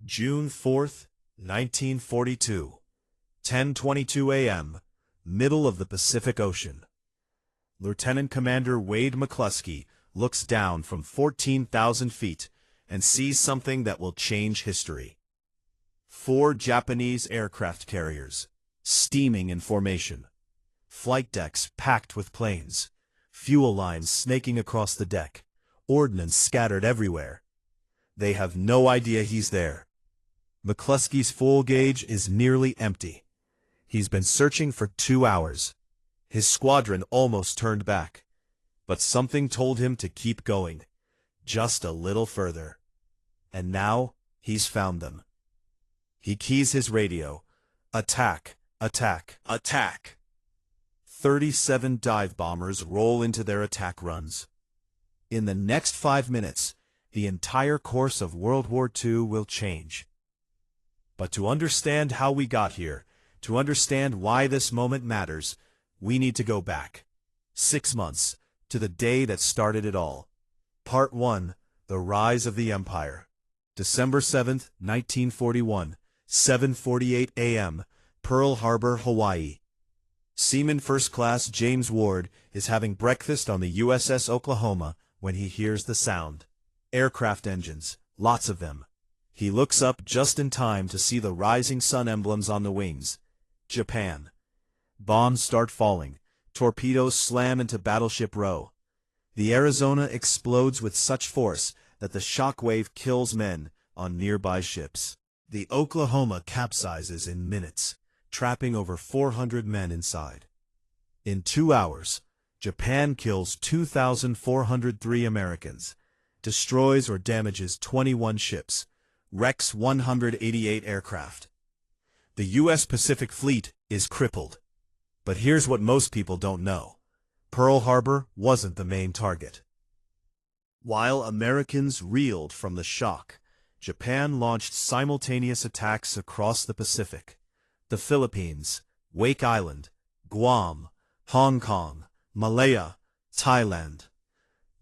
June 4th, 1942, 10:22 a.m., middle of the Pacific Ocean. Lieutenant Commander Wade McCluskey looks down from 14,000 feet and sees something that will change history. 4 Japanese aircraft carriers, steaming in formation. Flight decks packed with planes, fuel lines snaking across the deck, ordnance scattered everywhere. They have no idea he's there. McCluskey's fuel gauge is nearly empty. He's been searching for 2 hours. His squadron almost turned back, but something told him to keep going, just a little further. And now he's found them. He keys his radio. Attack, attack, attack. 37 dive bombers roll into their attack runs. In the next 5 minutes, the entire course of World War II will change. But to understand how we got here, to understand why this moment matters, we need to go back 6 months to the day that started it all. Part 1: The Rise of the Empire. December 7th, 1941, 7:48 a.m., Pearl Harbor, Hawaii. Seaman First Class James Ward is having breakfast on the USS Oklahoma when he hears the sound. Aircraft engines, lots of them. He looks up just in time to see the rising sun emblems on the wings. Japan. Bombs start falling. Torpedoes slam into Battleship Row. The Arizona explodes with such force that the shockwave kills men on nearby ships. The Oklahoma capsizes in minutes, trapping over 400 men inside. In 2 hours, Japan kills 2,403 Americans, destroys or damages 21 ships, wrecks 188 aircraft. The U.S. Pacific Fleet is crippled. But here's what most people don't know. Pearl Harbor wasn't the main target. While Americans reeled from the shock, Japan launched simultaneous attacks across the Pacific. The Philippines, Wake Island, Guam, Hong Kong, Malaya, Thailand.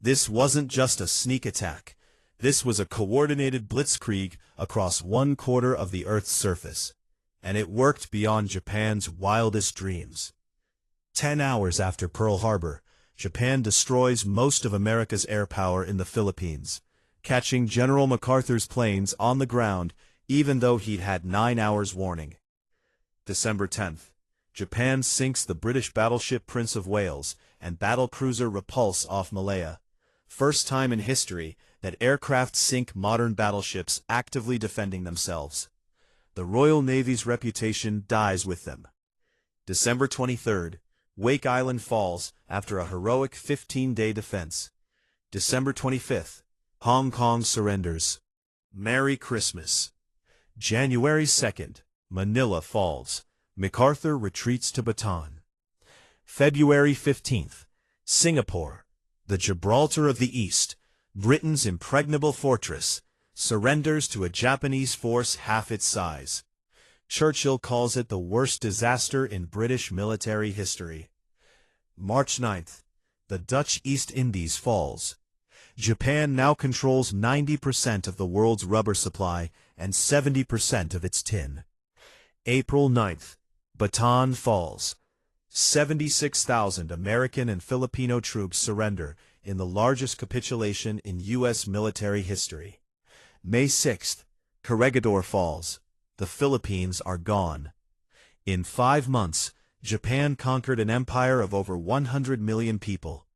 This wasn't just a sneak attack. This was a coordinated blitzkrieg across 1/4 of the Earth's surface. And it worked beyond Japan's wildest dreams. 10 hours after Pearl Harbor, Japan destroys most of America's air power in the Philippines, catching General MacArthur's planes on the ground even though he'd had 9 hours warning. December 10th, Japan sinks the British battleship Prince of Wales and battlecruiser Repulse off Malaya. First time in history that aircraft sink modern battleships actively defending themselves. The Royal Navy's reputation dies with them. December 23rd, Wake Island falls after a heroic 15-day defense. December 25th, Hong Kong surrenders. Merry Christmas. January 2nd, Manila falls. MacArthur retreats to Bataan. February 15th, Singapore, the Gibraltar of the East, Britain's impregnable fortress, surrenders to a Japanese force half its size. Churchill calls it the worst disaster in British military history. March 9th, the Dutch East Indies falls. Japan now controls 90% of the world's rubber supply and 70% of its tin. April 9th, Bataan falls. 76,000 American and Filipino troops surrender in the largest capitulation in U.S. military history. May 6th, Corregidor falls. The Philippines are gone. In 5 months, Japan conquered an empire of over 100 million people.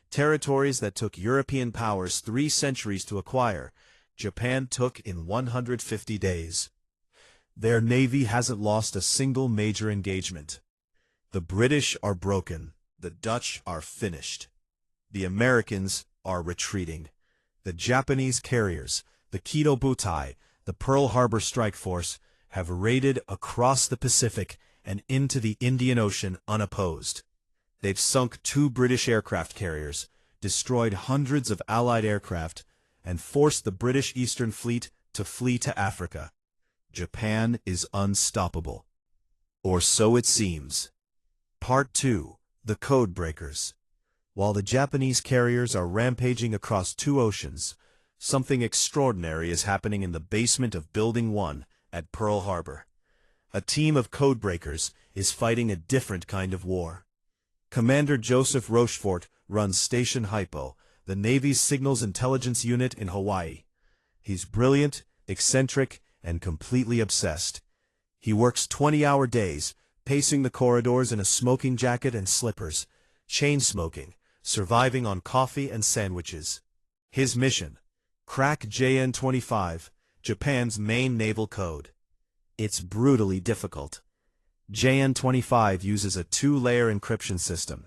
Territories that took European powers 3 centuries to acquire, Japan took in 150 days. Their navy hasn't lost a single major engagement. The British are broken. The Dutch are finished. The Americans are retreating. The Japanese carriers, the Kido Butai, the Pearl Harbor Strike Force, have raided across the Pacific and into the Indian Ocean unopposed. They've sunk 2 British aircraft carriers, destroyed hundreds of Allied aircraft, and forced the British Eastern Fleet to flee to Africa. Japan is unstoppable. Or so it seems. Part 2: The Code Breakers. While the Japanese carriers are rampaging across 2 oceans, Something extraordinary is happening in the basement of Building 1 at Pearl Harbor. A team of codebreakers is fighting a different kind of war. Commander Joseph Rochefort runs Station Hypo, the Navy's signals intelligence unit in Hawaii. He's brilliant, eccentric, and completely obsessed. He works 20-hour days, pacing the corridors in a smoking jacket and slippers, chain-smoking, surviving on coffee and sandwiches. His mission: crack JN-25, Japan's main naval code. It's brutally difficult. JN-25 uses a two-layer encryption system.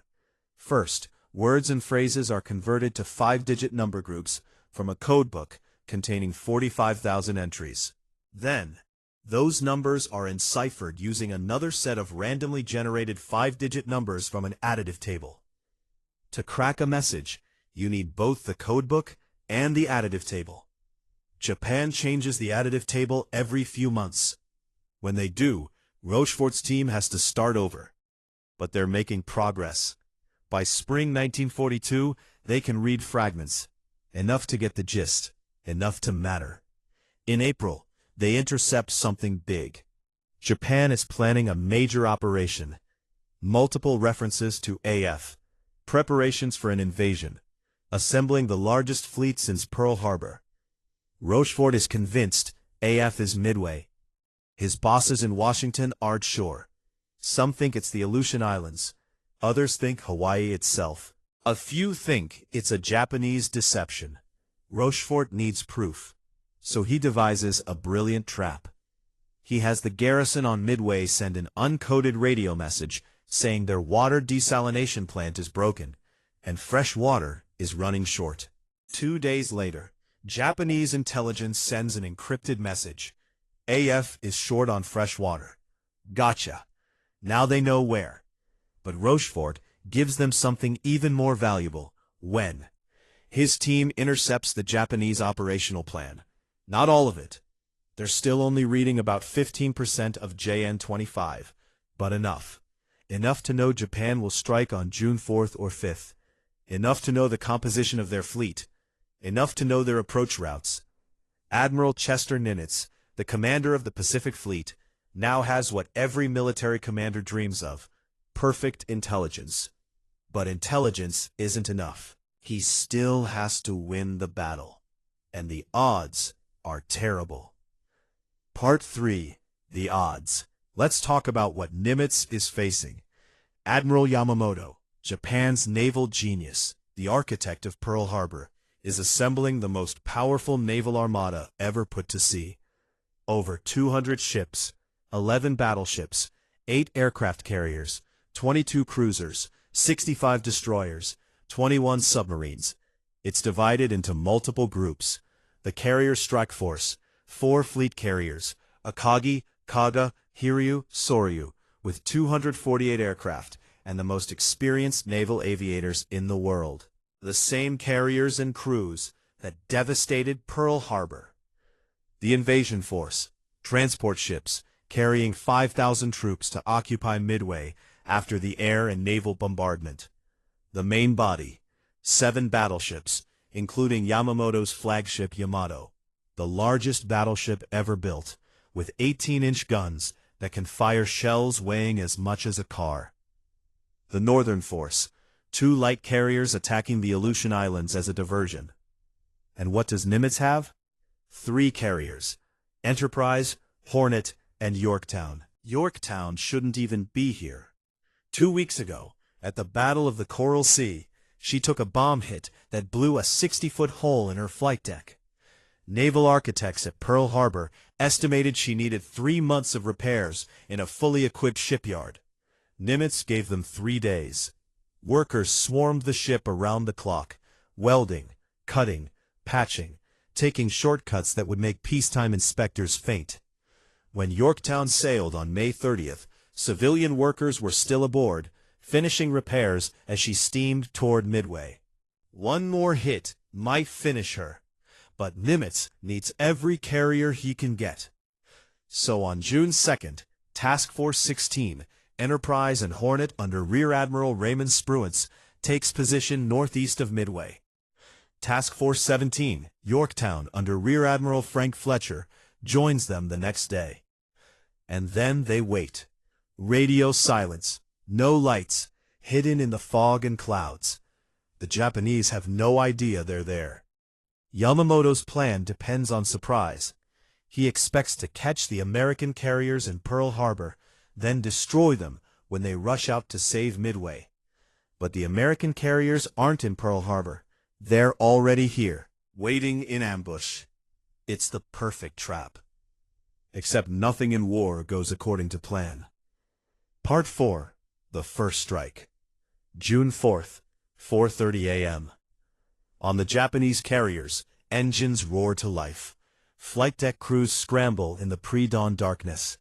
First, words and phrases are converted to 5-digit number groups from a codebook containing 45,000 entries. Then, those numbers are enciphered using another set of randomly generated 5-digit numbers from an additive table. To crack a message, you need both the codebook and the additive table. Japan changes the additive table every few months. When they do, Rochefort's team has to start over. But they're making progress. By spring 1942, they can read fragments. Enough to get the gist, enough to matter. In April, they intercept something big. Japan is planning a major operation. Multiple references to AF. Preparations for an invasion. Assembling the largest fleet since Pearl Harbor. Rochefort is convinced AF is Midway. His bosses in Washington aren't sure. Some think it's the Aleutian Islands. Others think Hawaii itself. A few think it's a Japanese deception. Rochefort needs proof. So he devises a brilliant trap. He has the garrison on Midway send an uncoded radio message saying their water desalination plant is broken, and fresh water is running short. 2 days later, Japanese intelligence sends an encrypted message. AF is short on fresh water. Gotcha. Now they know where. But Rochefort gives them something even more valuable. When. His team intercepts the Japanese operational plan. Not all of it. They're still only reading about 15% of JN-25, but enough. Enough to know Japan will strike on June 4th or 5th. Enough to know the composition of their fleet. Enough to know their approach routes. Admiral Chester Nimitz, the commander of the Pacific Fleet, now has what every military commander dreams of: perfect intelligence. But intelligence isn't enough. He still has to win the battle. And the odds are terrible. Part 3. The odds. Let's talk about what Nimitz is facing. Admiral Yamamoto, Japan's naval genius, the architect of Pearl Harbor, is assembling the most powerful naval armada ever put to sea. Over 200 ships, 11 battleships, 8 aircraft carriers, 22 cruisers, 65 destroyers, 21 submarines. It's divided into multiple groups. The Carrier Strike Force, 4 fleet carriers, Akagi, Kaga, Hiryu, Soryu, with 248 aircraft, and the most experienced naval aviators in the world. The same carriers and crews that devastated Pearl Harbor. The Invasion Force, transport ships, carrying 5,000 troops to occupy Midway after the air and naval bombardment. The main body, 7 battleships, including Yamamoto's flagship Yamato, the largest battleship ever built, with 18-inch guns that can fire shells weighing as much as a car. The Northern Force, 2 light carriers attacking the Aleutian Islands as a diversion. And what does Nimitz have? 3 carriers: Enterprise, Hornet, and Yorktown. Yorktown shouldn't even be here. 2 weeks ago, at the Battle of the Coral Sea, she took a bomb hit that blew a 60-foot hole in her flight deck. Naval architects at Pearl Harbor estimated she needed 3 months of repairs in a fully equipped shipyard. Nimitz gave them 3 days. Workers swarmed the ship around the clock, welding, cutting, patching, taking shortcuts that would make peacetime inspectors faint. When Yorktown sailed on May 30th, civilian workers were still aboard, finishing repairs as she steamed toward Midway. One more hit might finish her, but Nimitz needs every carrier he can get. So on June 2nd, Task Force 16, Enterprise and Hornet under Rear Admiral Raymond Spruance, takes position northeast of Midway. Task Force 17, Yorktown, under Rear Admiral Frank Fletcher, joins them the next day. And then they wait. Radio silence, no lights, hidden in the fog and clouds. The Japanese have no idea they're there. Yamamoto's plan depends on surprise. He expects to catch the American carriers in Pearl Harbor, then destroy them when they rush out to save Midway. But the American carriers aren't in Pearl Harbor. They're already here, waiting in ambush. It's the perfect trap. Except nothing in war goes according to plan. Part 4. The First Strike. June 4th, 4:30 a.m. On the Japanese carriers, engines roar to life. Flight deck crews scramble in the pre-dawn darkness.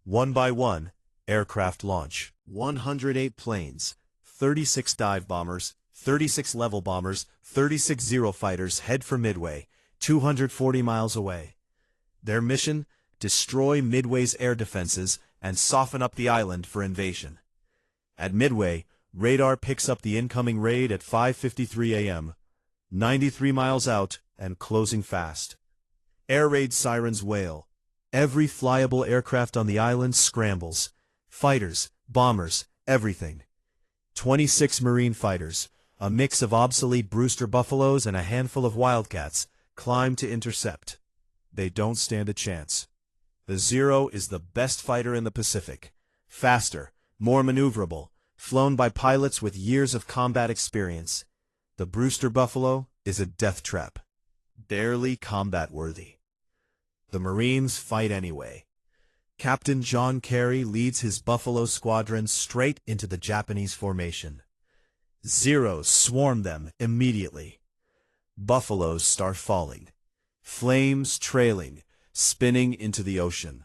One by one, aircraft launch. 108 planes, 36 dive bombers, 36 level bombers, 36 Zero fighters head for Midway, 240 miles away. Their mission? Destroy Midway's air defenses and soften up the island for invasion. At Midway, radar picks up the incoming raid at 5:53 a.m., 93 miles out and closing fast. Air raid sirens wail. Every flyable aircraft on the island scrambles. Fighters, bombers, everything. 26 Marine fighters, a mix of obsolete Brewster Buffaloes and a handful of Wildcats, climb to intercept. They don't stand a chance. The Zero is the best fighter in the Pacific. Faster, more maneuverable, flown by pilots with years of combat experience. The Brewster Buffalo is a death trap. Barely combat-worthy. The Marines fight anyway. Captain John Carey leads his Buffalo squadron straight into the Japanese formation. Zeros swarm them immediately. Buffaloes start falling. Flames trailing, spinning into the ocean.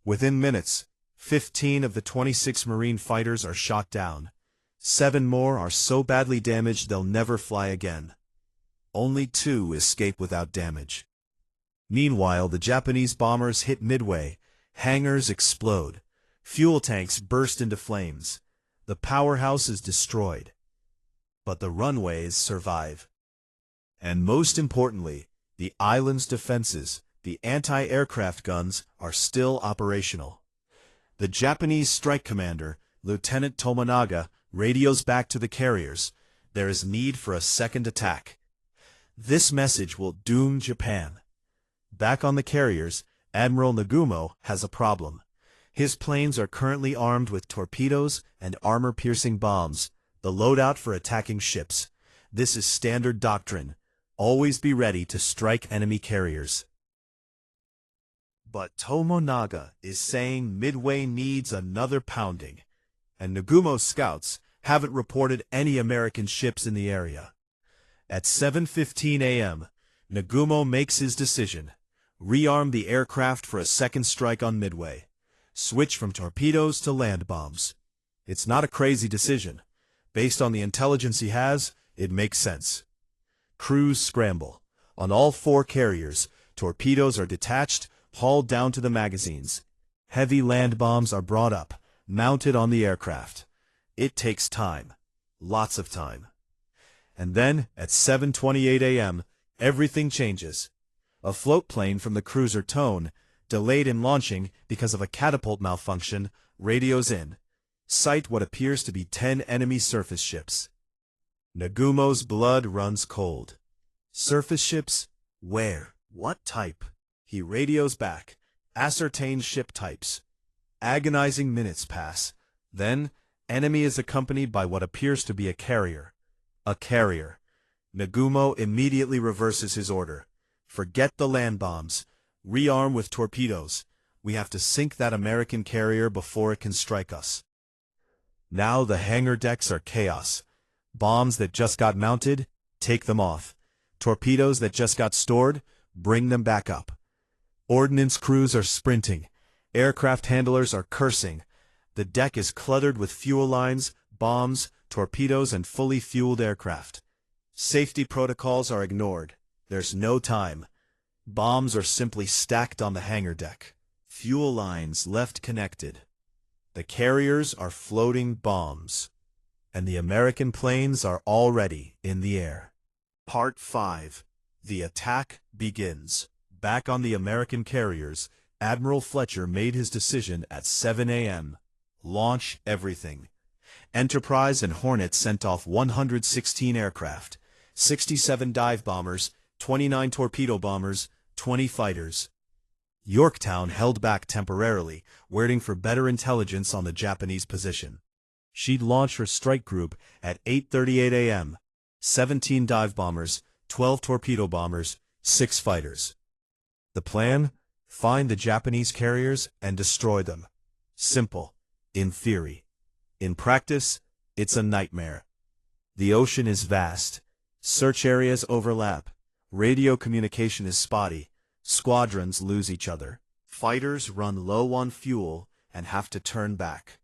Within minutes, 15 of the 26 Marine fighters are shot down. 7 more are so badly damaged they'll never fly again. Only 2 escape without damage. Meanwhile, the Japanese bombers hit Midway. Hangars explode. Fuel tanks burst into flames. The powerhouse is destroyed. But the runways survive. And most importantly, the island's defenses, the anti-aircraft guns, are still operational. The Japanese strike commander, Lieutenant Tomonaga, radios back to the carriers. There is need for a second attack. This message will doom Japan. Back on the carriers, Admiral Nagumo has a problem. His planes are currently armed with torpedoes and armor-piercing bombs, the loadout for attacking ships. This is standard doctrine. Always be ready to strike enemy carriers. But Tomonaga is saying Midway needs another pounding, and Nagumo's scouts haven't reported any American ships in the area. At 7:15 a.m., Nagumo makes his decision. Rearm the aircraft for a second strike on Midway. Switch from torpedoes to land bombs. It's not a crazy decision. Based on the intelligence he has, it makes sense. Crews scramble. On all 4 carriers, torpedoes are detached, hauled down to the magazines. Heavy land bombs are brought up, mounted on the aircraft. It takes time. Lots of time. And then, at 7:28 a.m., everything changes. A float plane from the cruiser Tone, delayed in launching because of a catapult malfunction, radios in. Sight what appears to be 10 enemy surface ships. Nagumo's blood runs cold. Surface ships? Where? What type? He radios back. Ascertain ship types. Agonizing minutes pass. Then, enemy is accompanied by what appears to be a carrier. A carrier. Nagumo immediately reverses his order. Forget the land bombs. Rearm with torpedoes. We have to sink that American carrier before it can strike us. Now the hangar decks are chaos. Bombs that just got mounted, take them off. Torpedoes that just got stored, bring them back up. Ordnance crews are sprinting. Aircraft handlers are cursing. The deck is cluttered with fuel lines, bombs, torpedoes, and fully fueled aircraft. Safety protocols are ignored. There's no time. Bombs are simply stacked on the hangar deck. Fuel lines left connected. The carriers are floating bombs. And the American planes are already in the air. Part 5. The attack begins. Back on the American carriers, Admiral Fletcher made his decision at 7 a.m. Launch everything. Enterprise and Hornet sent off 116 aircraft, 67 dive bombers, 29 torpedo bombers, 20 fighters. Yorktown held back temporarily, waiting for better intelligence on the Japanese position. She'd launch her strike group at 8:38 a.m. 17 dive bombers, 12 torpedo bombers, 6 fighters. The plan? Find the Japanese carriers and destroy them. Simple, in theory. In practice, it's a nightmare. The ocean is vast. Search areas overlap. Radio communication is spotty. Squadrons lose each other. Fighters run low on fuel and have to turn back.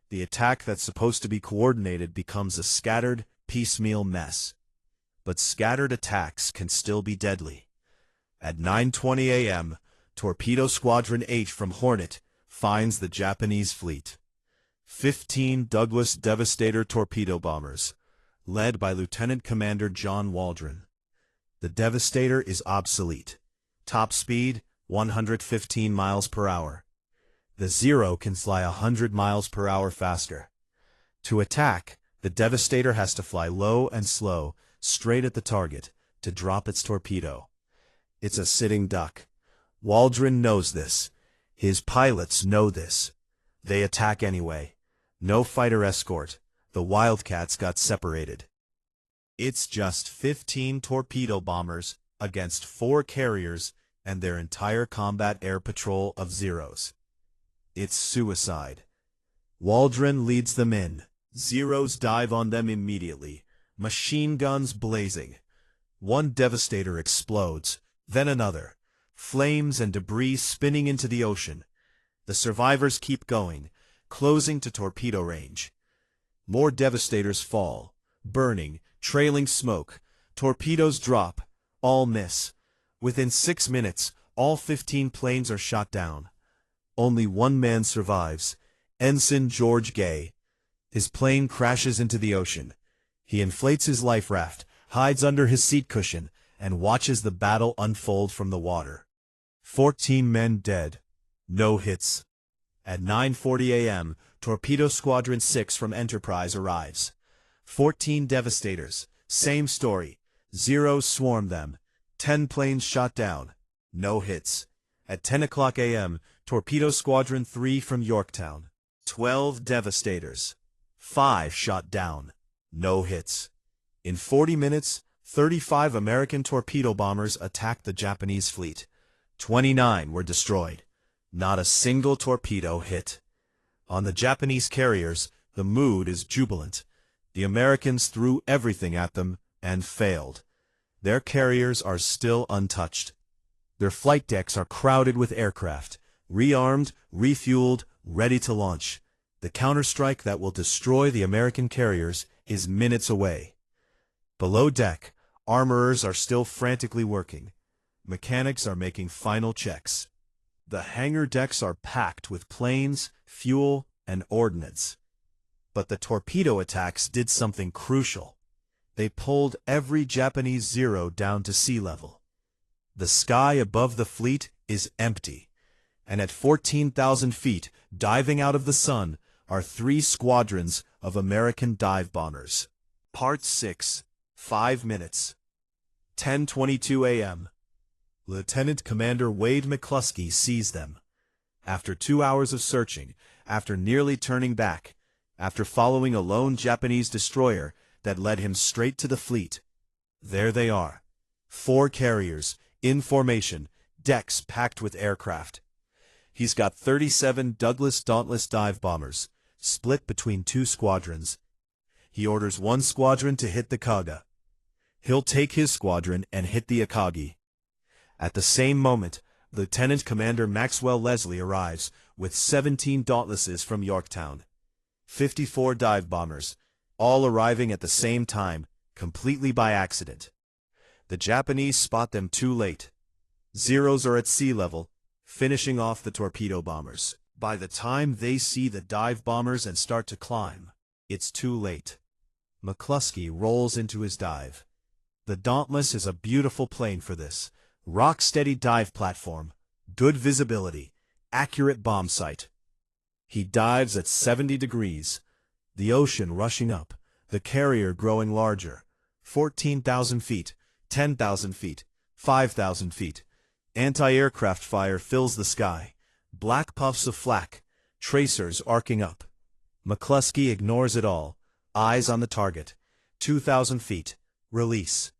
The attack that's supposed to be coordinated becomes a scattered, piecemeal mess. But scattered attacks can still be deadly. At 9:20 a.m., Torpedo Squadron 8 from Hornet finds the Japanese fleet. 15 Douglas Devastator torpedo bombers, led by Lieutenant Commander John Waldron. The Devastator is obsolete. Top speed, 115 miles per hour. The Zero can fly 100 miles per hour faster. To attack, the Devastator has to fly low and slow, straight at the target, to drop its torpedo. It's a sitting duck. Waldron knows this. His pilots know this. They attack anyway. No fighter escort. The Wildcats got separated. It's just 15 torpedo bombers against 4 carriers and their entire combat air patrol of Zeros. It's suicide. Waldron leads them in. Zeros dive on them immediately, machine guns blazing. One Devastator explodes, then another. Flames and debris spinning into the ocean. The survivors keep going, closing to torpedo range. More Devastators fall, burning, trailing smoke. Torpedoes drop, all miss. Within 6 minutes, all 15 planes are shot down. Only one man survives, Ensign George Gay. His plane crashes into the ocean. He inflates his life raft, hides under his seat cushion, and watches the battle unfold from the water. 14 men dead. No hits. At 9:40 a.m., Torpedo Squadron 6 from Enterprise arrives. 14 Devastators. Same story. Zeros swarm them. 10 planes shot down. No hits. At 10 o'clock a.m., Torpedo Squadron 3 from Yorktown. 12 Devastators. 5 shot down. No hits. In 40 minutes, 35 American torpedo bombers attacked the Japanese fleet. 29 were destroyed. Not a single torpedo hit. On the Japanese carriers, the mood is jubilant. The Americans threw everything at them and failed. Their carriers are still untouched. Their flight decks are crowded with aircraft, rearmed, refueled, ready to launch. The counterstrike that will destroy the American carriers is minutes away. Below deck, armorers are still frantically working. Mechanics are making final checks. The hangar decks are packed with planes, fuel, and ordnance. But the torpedo attacks did something crucial. They pulled every Japanese Zero down to sea level. The sky above the fleet is empty, and at 14,000 feet, diving out of the sun, are 3 squadrons of American dive bombers. Part 6. 5 minutes. 10:22 a.m. Lieutenant Commander Wade McCluskey sees them. After 2 hours of searching, after nearly turning back, after following a lone Japanese destroyer that led him straight to the fleet, there they are. 4 carriers, in formation, decks packed with aircraft. He's got 37 Douglas Dauntless dive bombers, split between 2 squadrons. He orders one squadron to hit the Kaga. He'll take his squadron and hit the Akagi. At the same moment, Lieutenant Commander Maxwell Leslie arrives with 17 Dauntlesses from Yorktown. 54 dive bombers, all arriving at the same time, completely by accident. The Japanese spot them too late. Zeros are at sea level, finishing off the torpedo bombers. By the time they see the dive bombers and start to climb, it's too late. McCluskey rolls into his dive. The Dauntless is a beautiful plane for this. Rock-steady dive platform, good visibility, accurate bomb sight. He dives at 70 degrees. The ocean rushing up, the carrier growing larger. 14,000 feet, 10,000 feet, 5,000 feet. Anti-aircraft fire fills the sky. Black puffs of flak, tracers arcing up. McCluskey ignores it all, eyes on the target. 2,000 feet, release.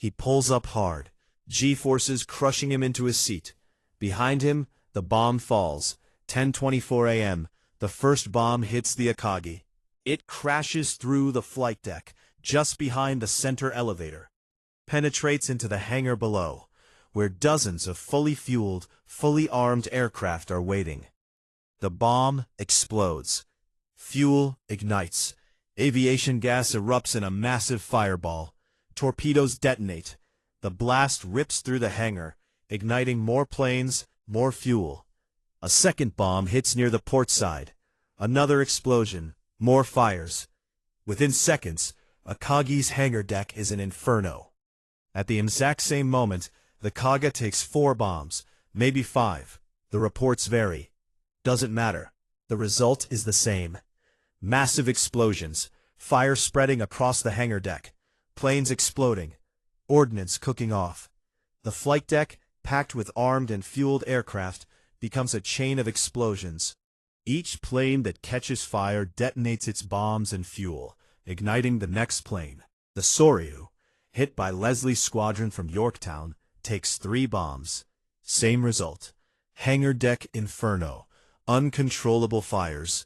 He pulls up hard, G-forces crushing him into his seat. Behind him, the bomb falls. 10:24 a.m., the first bomb hits the Akagi. It crashes through the flight deck, just behind the center elevator. Penetrates into the hangar below, where dozens of fully fueled, fully armed aircraft are waiting. The bomb explodes. Fuel ignites. Aviation gas erupts in a massive fireball. Torpedoes detonate. The blast rips through the hangar, igniting more planes, more fuel. A second bomb hits near the port side. Another explosion, more fires. Within seconds, Akagi's hangar deck is an inferno. At the exact same moment, the Kaga takes 4 bombs, maybe 5. The reports vary. Doesn't matter. The result is the same. Massive explosions, fire spreading across the hangar deck, planes exploding, ordnance cooking off. The flight deck, packed with armed and fueled aircraft, becomes a chain of explosions. Each plane that catches fire detonates its bombs and fuel, igniting the next plane. The Soryu, hit by Leslie's squadron from Yorktown, takes 3 bombs. Same result. Hangar deck inferno, uncontrollable fires.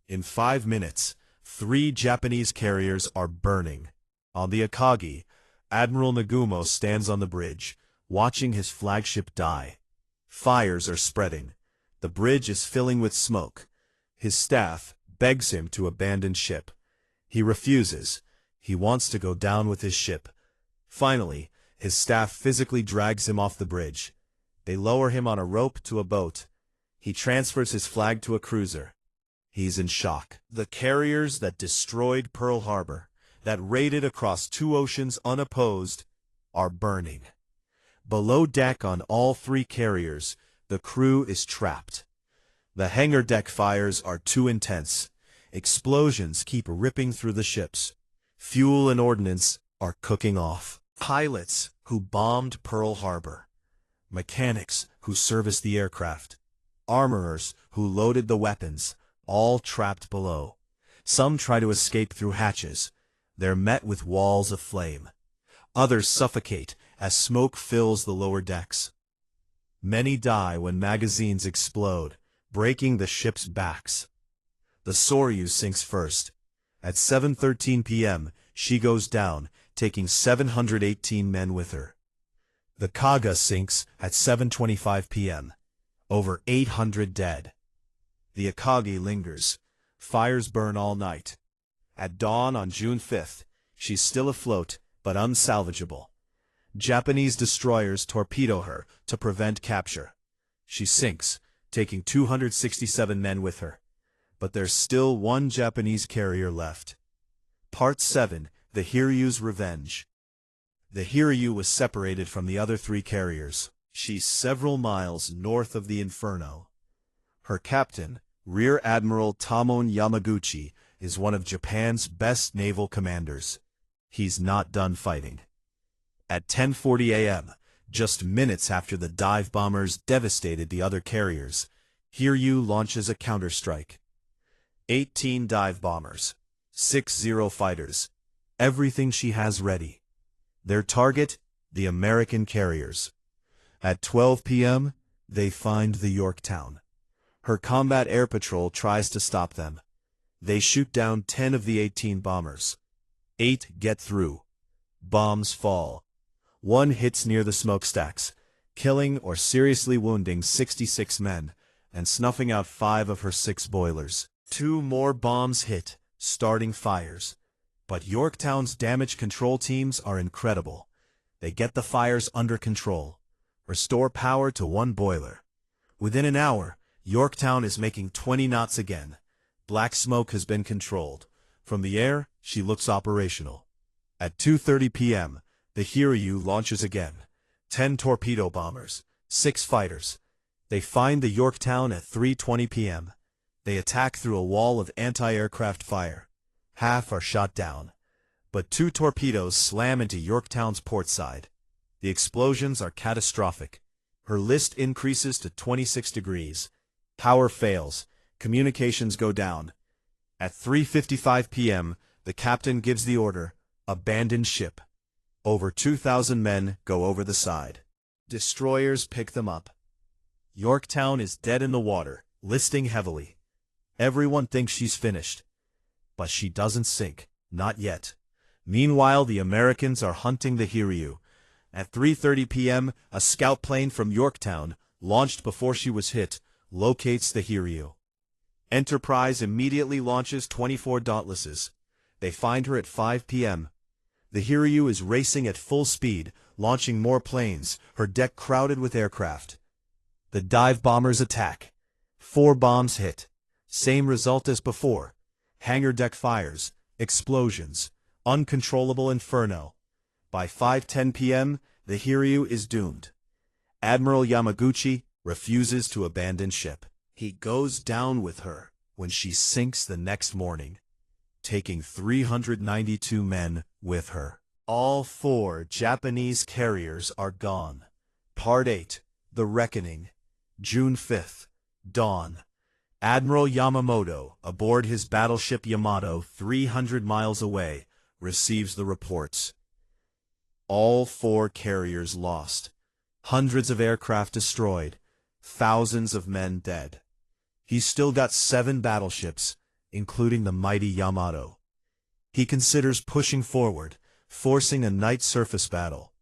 In 5 minutes, 3 Japanese carriers are burning. On the Akagi, Admiral Nagumo stands on the bridge, watching his flagship die. Fires are spreading. The bridge is filling with smoke. His staff begs him to abandon ship. He refuses. He wants to go down with his ship. Finally, his staff physically drags him off the bridge. They lower him on a rope to a boat. He transfers his flag to a cruiser. He's in shock. The carriers that destroyed Pearl Harbor, that raided across 2 oceans unopposed, are burning. Below deck on all 3 carriers, the crew is trapped. The hangar deck fires are too intense. Explosions keep ripping through the ships. Fuel and ordnance are cooking off. Pilots who bombed Pearl Harbor. Mechanics who serviced the aircraft. Armorers who loaded the weapons, all trapped below. Some try to escape through hatches. They're met with walls of flame. Others suffocate as smoke fills the lower decks. Many die when magazines explode, breaking the ship's backs. The Soryu sinks first. At 7:13 p.m., she goes down, taking 718 men with her. The Kaga sinks at 7:25 p.m. Over 800 dead. The Akagi lingers. Fires burn all night. At dawn on June 5th, she's still afloat, but unsalvageable. Japanese destroyers torpedo her to prevent capture. She sinks, taking 267 men with her. But there's still 1 Japanese carrier left. Part 7, The Hiryu's Revenge. The Hiryu was separated from the other 3 carriers. She's several miles north of the Inferno. Her captain, Rear Admiral Tamon Yamaguchi, is one of Japan's best naval commanders. He's not done fighting. At 10:40 a.m., just minutes after the dive bombers devastated the other carriers, Hiryu launches a counterstrike. 18 dive bombers, 60 fighters, everything she has ready. Their target, the American carriers. At 12 p.m., they find the Yorktown. Her combat air patrol tries to stop them. They shoot down 10 of the 18 bombers. 8 get through. Bombs fall. 1 hits near the smokestacks, killing or seriously wounding 66 men, and snuffing out 5 of her 6 boilers. 2 more bombs hit, starting fires. But Yorktown's damage control teams are incredible. They get the fires under control, restore power to 1 boiler. Within an hour, Yorktown is making 20 knots again. Black smoke has been controlled. From the air, she looks operational. At 2:30 p.m., The Hiryu launches again. 10 torpedo bombers, 6 fighters. They find the Yorktown at 3:20 p.m. They attack through a wall of anti-aircraft fire. Half are shot down, but 2 torpedoes slam into Yorktown's port side. The explosions are catastrophic. Her list increases to 26 degrees. Power fails. Communications go down. At 3:55 p.m., the captain gives the order, abandon ship. Over 2,000 men go over the side. Destroyers pick them up. Yorktown is dead in the water, listing heavily. Everyone thinks she's finished. But she doesn't sink, not yet. Meanwhile, the Americans are hunting the Hiryu. At 3:30 p.m., a scout plane from Yorktown, launched before she was hit, locates the Hiryu. Enterprise immediately launches 24 Dauntlesses. They find her at 5 p.m. The Hiryu is racing at full speed, launching more planes, her deck crowded with aircraft. The dive bombers attack. 4 bombs hit. Same result as before. Hangar deck fires, explosions, uncontrollable inferno. By 5:10 p.m., the Hiryu is doomed. Admiral Yamaguchi refuses to abandon ship. He goes down with her when she sinks the next morning, taking 392 men with her. All 4 Japanese carriers are gone. Part 8, The Reckoning. June 5th, dawn. Admiral Yamamoto, aboard his battleship Yamato 300 miles away, receives the reports. All 4 carriers lost. Hundreds of aircraft destroyed. Thousands of men dead. He's still got 7 battleships, including the mighty Yamato. He considers pushing forward, forcing a night surface battle.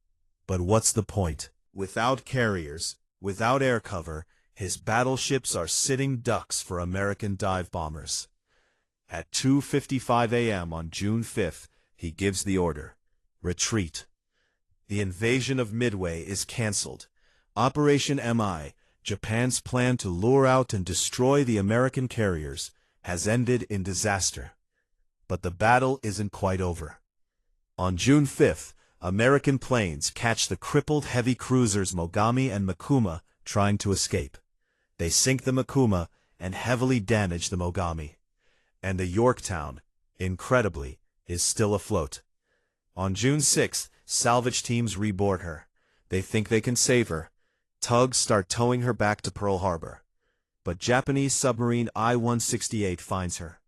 But what's the point? Without carriers, without air cover, his battleships are sitting ducks for American dive bombers. At 2:55 a.m. on June 5th, he gives the order, retreat. The invasion of Midway is cancelled. Operation MI, Japan's plan to lure out and destroy the American carriers, has ended in disaster. But the battle isn't quite over. On June 5th, American planes catch the crippled heavy cruisers Mogami and Makuma trying to escape. They sink the Makuma and heavily damage the Mogami. And the Yorktown, incredibly, is still afloat. On June 6th, salvage teams reboard her. They think they can save her. Tugs start towing her back to Pearl Harbor. But Japanese submarine I-168 finds her.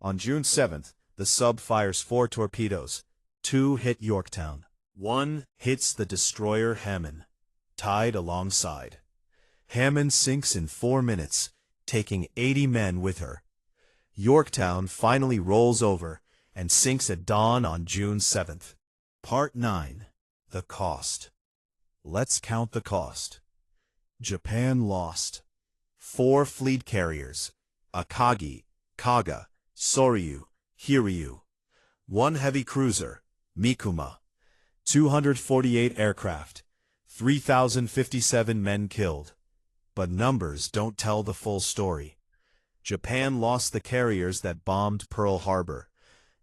On June 7th, the sub fires 4 torpedoes. 2 hit Yorktown. 1 hits the destroyer Hammond, tied alongside. Hammond sinks in 4 minutes, taking 80 men with her. Yorktown finally rolls over and sinks at dawn on June 7th. Part 9. The Cost. Let's count the cost. Japan lost 4 fleet carriers, Akagi, Kaga, Soryu, Hiryu, 1 heavy cruiser, Mikuma, 248 aircraft, 3,057 men killed. But numbers don't tell the full story. Japan lost the carriers that bombed Pearl Harbor,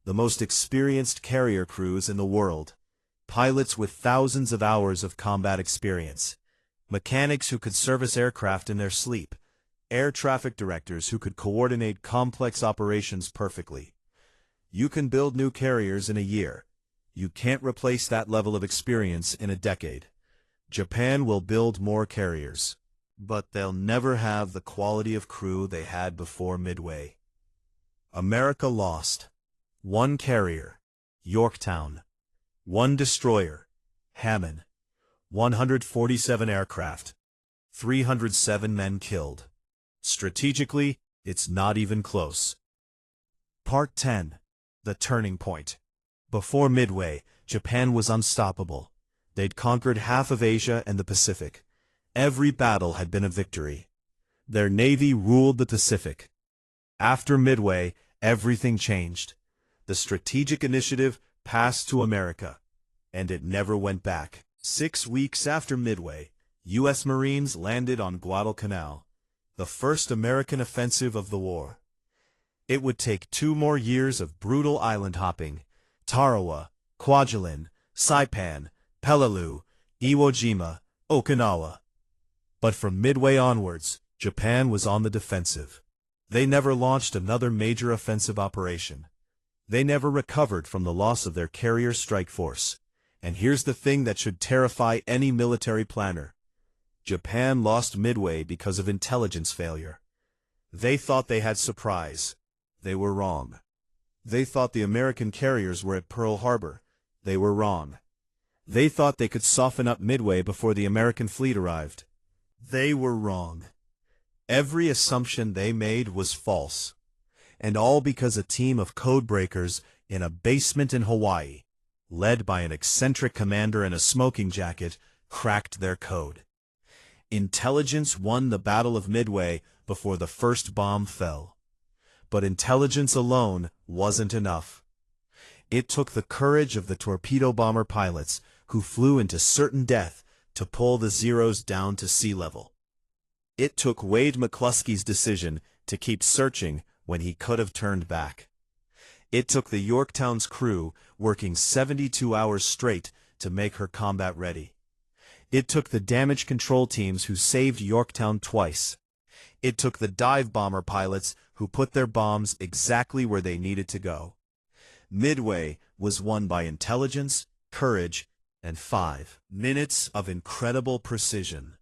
the most experienced carrier crews in the world, pilots with thousands of hours of combat experience, mechanics who could service aircraft in their sleep, air traffic directors who could coordinate complex operations perfectly. You can build new carriers in a year. You can't replace that level of experience in a decade. Japan will build more carriers, but they'll never have the quality of crew they had before Midway. America lost 1 carrier, Yorktown, 1 destroyer, Hammond, 147 aircraft, 307 men killed. Strategically, it's not even close. Part 10. The Turning Point. Before Midway, Japan was unstoppable. They'd conquered half of Asia and the Pacific. Every battle had been a victory. Their navy ruled the Pacific. After Midway, everything changed. The strategic initiative passed to America, and it never went back. 6 weeks after Midway, U.S. Marines landed on Guadalcanal, the first American offensive of the war. It would take 2 more years of brutal island hopping. Tarawa, Kwajalein, Saipan, Peleliu, Iwo Jima, Okinawa. But from Midway onwards, Japan was on the defensive. They never launched another major offensive operation. They never recovered from the loss of their carrier strike force. And here's the thing that should terrify any military planner. Japan lost Midway because of intelligence failure. They thought they had surprise. They were wrong. They thought the American carriers were at Pearl Harbor. They were wrong. They thought they could soften up Midway before the American fleet arrived. They were wrong. Every assumption they made was false. And all because a team of codebreakers in a basement in Hawaii, led by an eccentric commander in a smoking jacket, cracked their code. Intelligence won the Battle of Midway before the first bomb fell. But intelligence alone wasn't enough. It took the courage of the torpedo bomber pilots who flew into certain death to pull the Zeros down to sea level. It took Wade McCluskey's decision to keep searching when he could have turned back. It took the Yorktown's crew working 72 hours straight to make her combat ready. It took the damage control teams who saved Yorktown twice. It took the dive bomber pilots who put their bombs exactly where they needed to go. Midway was won by intelligence, courage, and 5 minutes of incredible precision.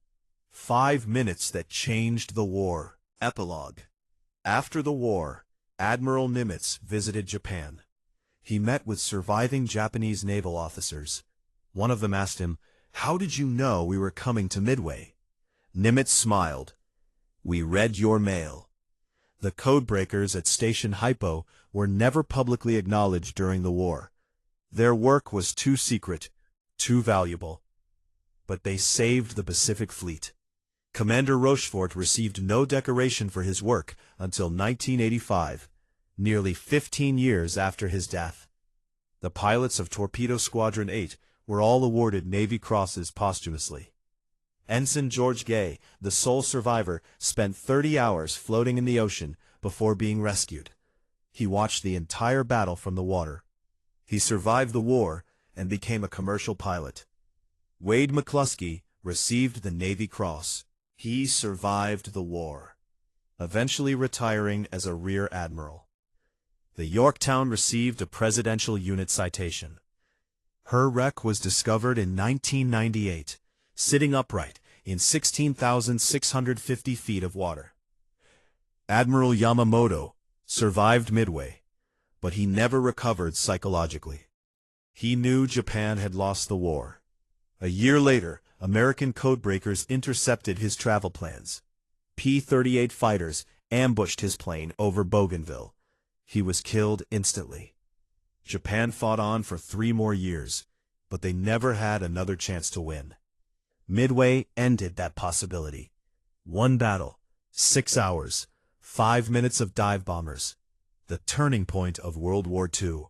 5 minutes that changed the war. Epilogue. After the war, Admiral Nimitz visited Japan. He met with surviving Japanese naval officers. One of them asked him, "How did you know we were coming to Midway?" Nimitz smiled. "We read your mail." The codebreakers at Station Hypo were never publicly acknowledged during the war. Their work was too secret, too valuable. But they saved the Pacific Fleet. Commander Rochefort received no decoration for his work until 1985, nearly 15 years after his death. The pilots of Torpedo Squadron 8 were all awarded Navy Crosses posthumously. Ensign George Gay, the sole survivor, spent 30 hours floating in the ocean before being rescued. He watched the entire battle from the water. He survived the war and became a commercial pilot. Wade McCluskey received the Navy Cross. He survived the war, eventually retiring as a rear admiral. The Yorktown received a Presidential Unit Citation. Her wreck was discovered in 1998, sitting upright in 16,650 feet of water. Admiral Yamamoto survived Midway, but he never recovered psychologically. He knew Japan had lost the war. A year later, American codebreakers intercepted his travel plans. P-38 fighters ambushed his plane over Bougainville. He was killed instantly. Japan fought on for 3 more years, but they never had another chance to win. Midway ended that possibility. 1 battle, 6 hours, 5 minutes of dive bombers. The turning point of World War II.